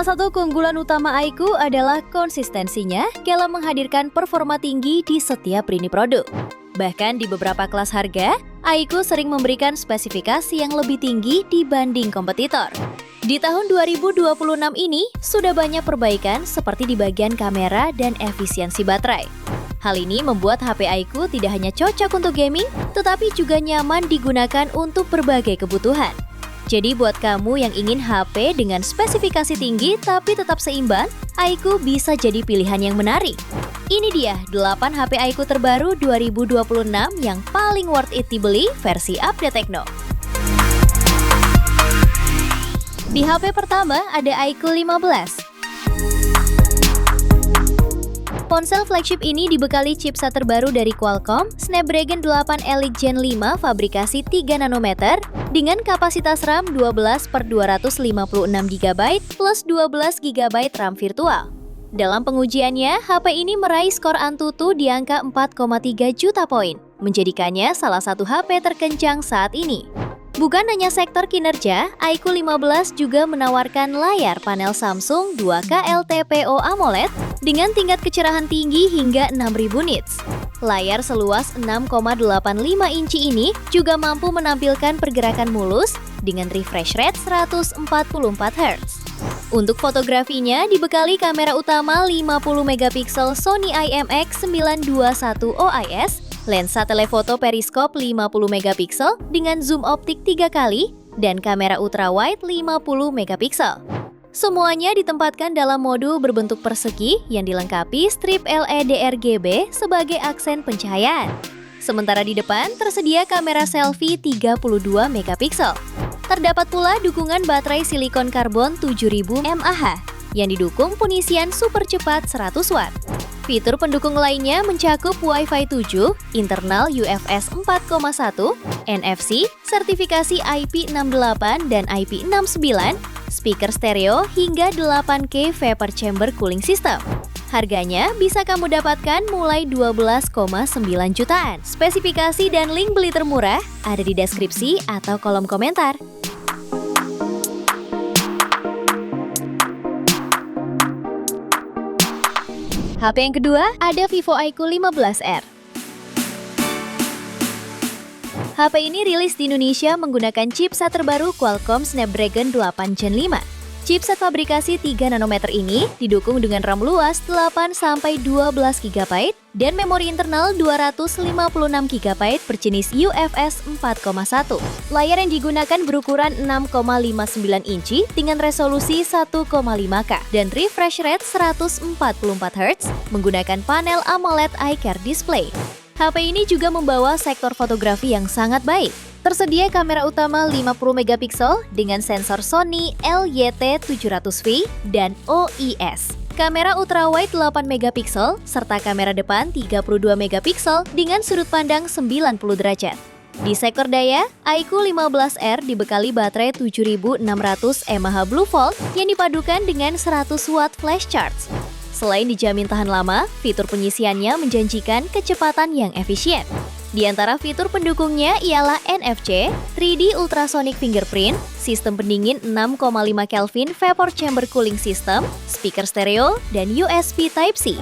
Salah satu keunggulan utama iQOO adalah konsistensinya dalam menghadirkan performa tinggi di setiap lini produk. Bahkan di beberapa kelas harga, iQOO sering memberikan spesifikasi yang lebih tinggi dibanding kompetitor. Di tahun 2026 ini, sudah banyak perbaikan seperti di bagian kamera dan efisiensi baterai. Hal ini membuat HP iQOO tidak hanya cocok untuk gaming, tetapi juga nyaman digunakan untuk berbagai kebutuhan. Jadi buat kamu yang ingin HP dengan spesifikasi tinggi tapi tetap seimbang, iQOO bisa jadi pilihan yang menarik. Ini dia 8 HP iQOO terbaru 2026 yang paling worth it dibeli versi update Tecno. Di HP pertama ada iQOO 15. Ponsel flagship ini dibekali chipset terbaru dari Qualcomm, Snapdragon 8 Elite Gen 5 fabrikasi 3 nanometer dengan kapasitas RAM 12/256GB plus 12GB RAM virtual. Dalam pengujiannya, HP ini meraih skor Antutu di angka 4,3 juta poin, menjadikannya salah satu HP terkencang saat ini. Bukan hanya sektor kinerja, iQOO 15 juga menawarkan layar panel Samsung 2K LTPO AMOLED dengan tingkat kecerahan tinggi hingga 6000 nits. Layar seluas 6,85 inci ini juga mampu menampilkan pergerakan mulus dengan refresh rate 144 Hz. Untuk fotografinya dibekali kamera utama 50MP Sony IMX921 OIS, lensa telefoto periskop 50MP dengan zoom optik 3 kali, dan kamera ultrawide 50MP. Semuanya ditempatkan dalam modul berbentuk persegi yang dilengkapi strip LED RGB sebagai aksen pencahayaan. Sementara di depan tersedia kamera selfie 32MP. Terdapat pula dukungan baterai silikon karbon 7000 mAh yang didukung pengisian super cepat 100W. Fitur pendukung lainnya mencakup Wi-Fi 7, internal UFS 4.1, NFC, sertifikasi IP68 dan IP69, speaker stereo hingga 8K vapor chamber cooling system. Harganya bisa kamu dapatkan mulai 12,9 jutaan. Spesifikasi dan link beli termurah ada di deskripsi atau kolom komentar. HP yang kedua ada Vivo iQOO 15R. HP ini rilis di Indonesia menggunakan chipset terbaru Qualcomm Snapdragon 8 Gen 5. Chipset fabrikasi 3 nanometer ini didukung dengan RAM luas 8-12GB dan memori internal 256GB berjenis UFS 4.1. Layar yang digunakan berukuran 6,59 inci dengan resolusi 1,5K dan refresh rate 144Hz menggunakan panel AMOLED iCare display. HP ini juga membawa sektor fotografi yang sangat baik. Tersedia kamera utama 50MP dengan sensor Sony LYT700V dan OIS. Kamera ultrawide 8MP serta kamera depan 32MP dengan sudut pandang 90 derajat. Di sektor daya, iQOO 15R dibekali baterai 7600 mAh Blue Volt yang dipadukan dengan 100W flash charge. Selain dijamin tahan lama, fitur pengisiannya menjanjikan kecepatan yang efisien. Di antara fitur pendukungnya ialah NFC, 3D ultrasonic fingerprint, sistem pendingin 6,5 Kelvin vapor chamber cooling system, speaker stereo, dan USB Type-C.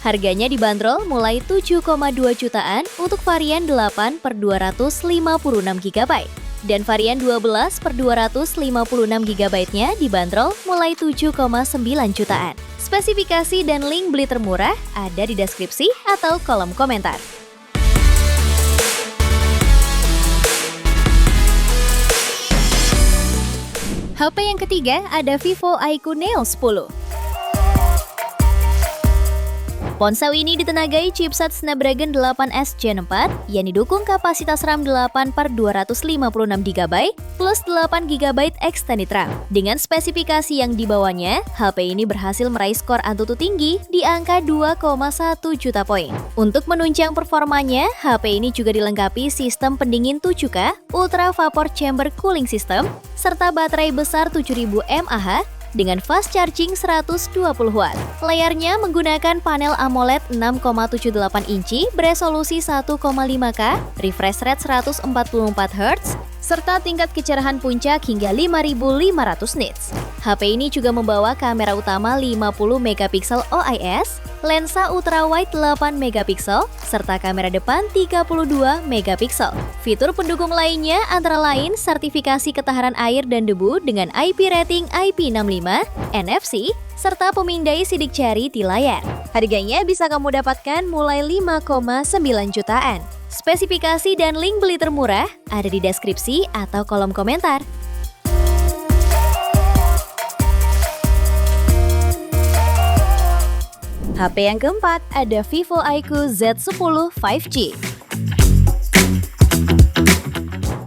Harganya dibanderol mulai 7,2 jutaan untuk varian 8/256GB. Dan varian 12/256GB-nya dibanderol mulai 7,9 jutaan. Spesifikasi dan link beli termurah ada di deskripsi atau kolom komentar. HP yang ketiga ada Vivo iQOO Neo 10. Ponsel ini ditenagai chipset Snapdragon 8S Gen 4 yang didukung kapasitas RAM 8/256GB plus 8GB extended RAM. Dengan spesifikasi yang dibawanya, HP ini berhasil meraih skor Antutu tinggi di angka 2,1 juta poin. Untuk menunjang performanya, HP ini juga dilengkapi sistem pendingin 7K, Ultra Vapor Chamber Cooling System, serta baterai besar 7000 mAh dengan fast charging 120W. Layarnya menggunakan panel AMOLED 6,78 inci beresolusi 1,5K, refresh rate 144Hz, serta tingkat kecerahan puncak hingga 5500 nits. HP ini juga membawa kamera utama 50 megapiksel OIS, lensa ultrawide 8 megapiksel, serta kamera depan 32 megapiksel. Fitur pendukung lainnya antara lain sertifikasi ketahanan air dan debu dengan IP rating IP65, NFC, serta pemindai sidik jari di layar. Harganya bisa kamu dapatkan mulai 5,9 jutaan. Spesifikasi dan link beli termurah ada di deskripsi atau kolom komentar. HP yang keempat ada Vivo iQOO Z10 5G.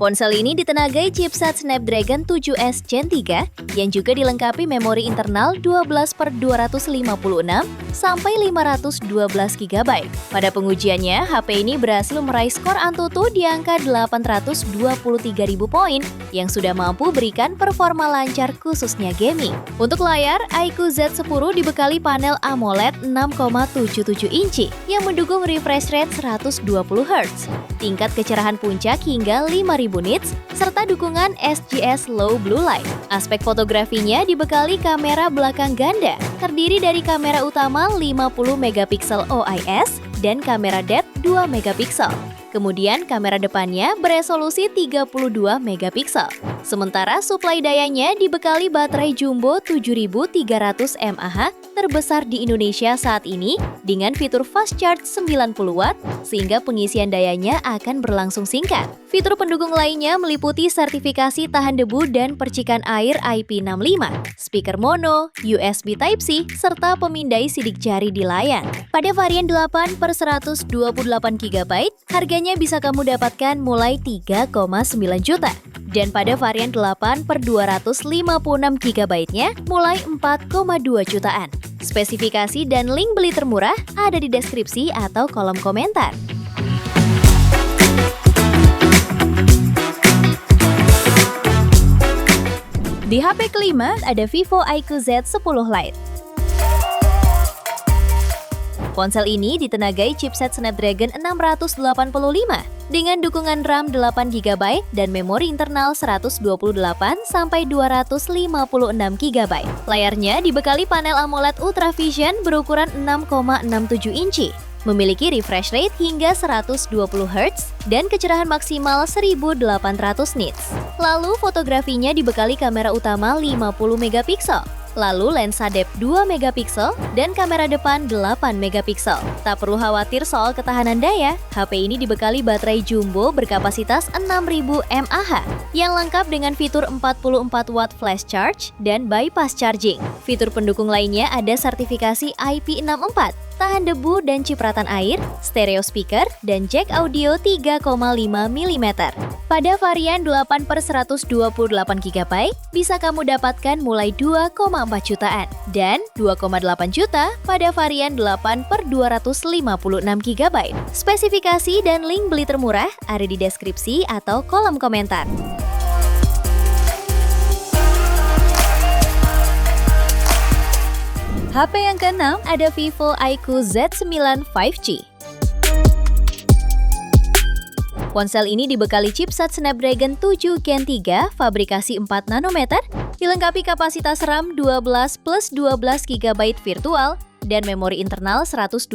Ponsel ini ditenagai chipset Snapdragon 7S Gen 3 yang juga dilengkapi memori internal 12/256 sampai 512 GB. Pada pengujiannya, HP ini berhasil meraih skor Antutu di angka 823.000 poin yang sudah mampu berikan performa lancar khususnya gaming. Untuk layar, iQOO Z10 dibekali panel AMOLED 6,77 inci yang mendukung refresh rate 120 Hz, tingkat kecerahan puncak hingga 5.000 nits, serta dukungan SGS Low Blue Light. Aspek fotografinya dibekali kamera belakang ganda, terdiri dari kamera utama 50 megapiksel OIS dan kamera depth 2 megapiksel. Kemudian kamera depannya beresolusi 32 megapiksel. Sementara suplai dayanya dibekali baterai jumbo 7300 mAh terbesar di Indonesia saat ini dengan fitur fast charge 90 watt sehingga pengisian dayanya akan berlangsung singkat. Fitur pendukung lainnya meliputi sertifikasi tahan debu dan percikan air IP65, speaker mono, USB Type-C, serta pemindai sidik jari di layar. Pada varian 8/128 GB, harganya bisa kamu dapatkan mulai 3,9 juta. Dan pada varian 8/256 GB-nya mulai 4,2 jutaan. Spesifikasi dan link beli termurah ada di deskripsi atau kolom komentar. Di HP kelima ada Vivo iQOO Z10 Lite. Ponsel ini ditenagai chipset Snapdragon 685 dengan dukungan RAM 8 GB dan memori internal 128 sampai 256 GB. Layarnya dibekali panel AMOLED Ultra Vision berukuran 6,67 inci. Memiliki refresh rate hingga 120 Hz dan kecerahan maksimal 1800 nits. Lalu fotografinya dibekali kamera utama 50 megapiksel. Lalu lensa depth 2 megapiksel dan kamera depan 8 megapiksel. Tak perlu khawatir soal ketahanan daya, HP ini dibekali baterai jumbo berkapasitas 6000 mAh yang lengkap dengan fitur 44 watt flash charge dan bypass charging. Fitur pendukung lainnya ada sertifikasi IP64, tahan debu dan cipratan air, stereo speaker, dan jack audio 3,5 mm. Pada varian 8/128 GB, bisa kamu dapatkan mulai 2,4 jutaan dan 2,8 juta pada varian 8/256 GB. Spesifikasi dan link beli termurah ada di deskripsi atau kolom komentar. HP yang keenam ada Vivo iQOO Z9 5G. Ponsel ini dibekali chipset Snapdragon 7 Gen 3 fabrikasi 4 nanometer, dilengkapi kapasitas RAM 12+12 GB virtual, dan memori internal 128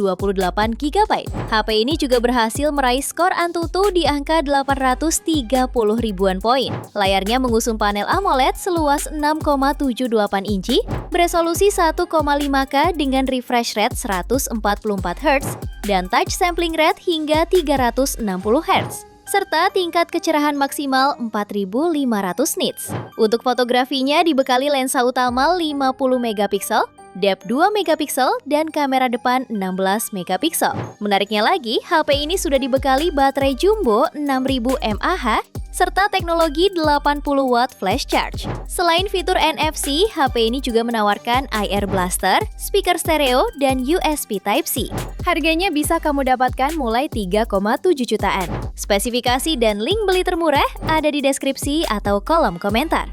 GB. HP ini juga berhasil meraih skor Antutu di angka 830 ribuan poin. Layarnya mengusung panel AMOLED seluas 6,78 inci, beresolusi 1,5K dengan refresh rate 144 Hz, dan touch sampling rate hingga 360 Hz. Serta tingkat kecerahan maksimal 4500 nits. Untuk fotografinya dibekali lensa utama 50 megapiksel, depth 2 megapiksel, dan kamera depan 16 megapiksel. Menariknya lagi, HP ini sudah dibekali baterai jumbo 6000 mAh serta teknologi 80 watt flash charge. Selain fitur NFC, HP ini juga menawarkan IR blaster, speaker stereo, dan USB Type-C. Harganya bisa kamu dapatkan mulai 3,7 jutaan. Spesifikasi dan link beli termurah ada di deskripsi atau kolom komentar.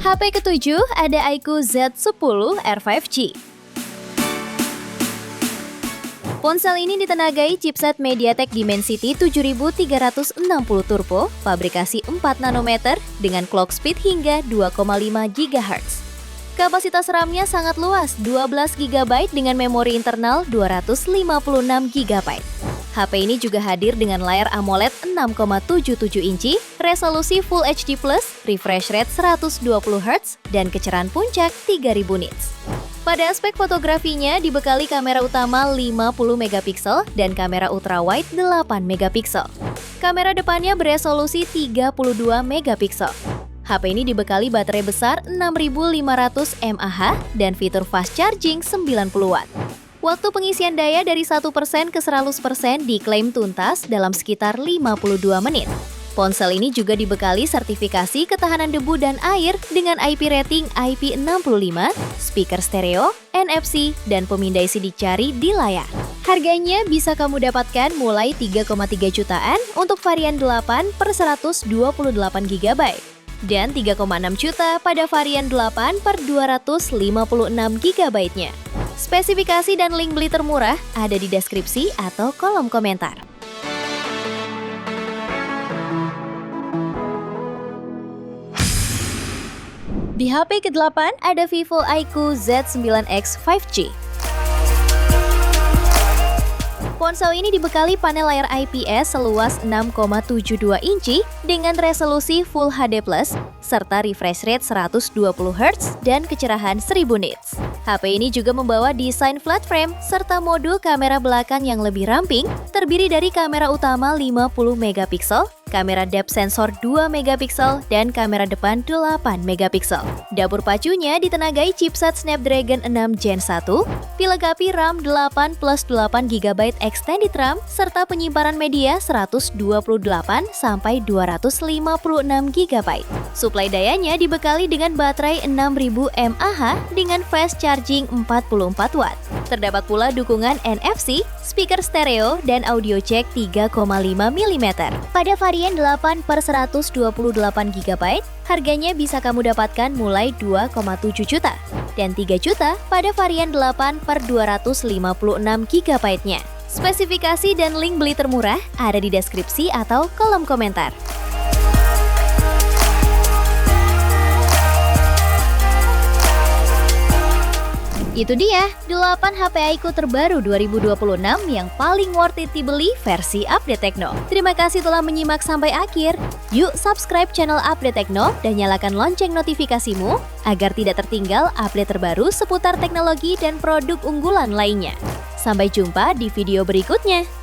HP ketujuh ada iQOO Z10 R5G. Ponsel ini ditenagai chipset MediaTek Dimensity 7360 Turbo, fabrikasi 4 nanometer dengan clock speed hingga 2,5 GHz. Kapasitas RAM-nya sangat luas, 12 GB dengan memori internal 256 GB. HP ini juga hadir dengan layar AMOLED 6,77 inci, resolusi Full HD+, refresh rate 120 Hz, dan kecerahan puncak 3000 nits. Pada aspek fotografinya dibekali kamera utama 50 megapiksel dan kamera ultrawide 8 megapiksel. Kamera depannya beresolusi 32 megapiksel. HP ini dibekali baterai besar 6500 mAh dan fitur fast charging 90 Watt. Waktu pengisian daya dari 1% ke 100% diklaim tuntas dalam sekitar 52 menit. Ponsel ini juga dibekali sertifikasi ketahanan debu dan air dengan IP rating IP65, speaker stereo, NFC, dan pemindai sidik jari di layar. Harganya bisa kamu dapatkan mulai 3,3 jutaan untuk varian 8 per 128 GB dan 3,6 juta pada varian 8 per 256 GB-nya. Spesifikasi dan link beli termurah ada di deskripsi atau kolom komentar. Di HP ke-8 ada Vivo iQOO Z9X 5G. Ponsel ini dibekali panel layar IPS seluas 6,72 inci dengan resolusi Full HD+, serta refresh rate 120 Hz dan kecerahan 1000 nits. HP ini juga membawa desain flat frame serta modul kamera belakang yang lebih ramping, terdiri dari kamera utama 50 megapiksel, kamera depth sensor 2 megapiksel, dan kamera depan 8 megapiksel. Dapur pacunya ditenagai chipset Snapdragon 6 Gen 1, dilengkapi RAM 8 plus 8 GB extended RAM, serta penyimpanan media 128 sampai 256 GB. Suplai dayanya dibekali dengan baterai 6000 mAh dengan fast charging 44 Watt. Terdapat pula dukungan NFC, speaker stereo, dan audio jack 3,5 mm. Pada varian 8 per 128 GB, harganya bisa kamu dapatkan mulai 2,7 juta dan 3 juta pada varian 8 per 256 GB-nya. Spesifikasi dan link beli termurah ada di deskripsi atau kolom komentar. Itu dia 8 HP iQOO terbaru 2026 yang paling worth it dibeli versi Update Tekno. Terima kasih telah menyimak sampai akhir. Yuk subscribe channel Update Tekno dan nyalakan lonceng notifikasimu agar tidak tertinggal update terbaru seputar teknologi dan produk unggulan lainnya. Sampai jumpa di video berikutnya.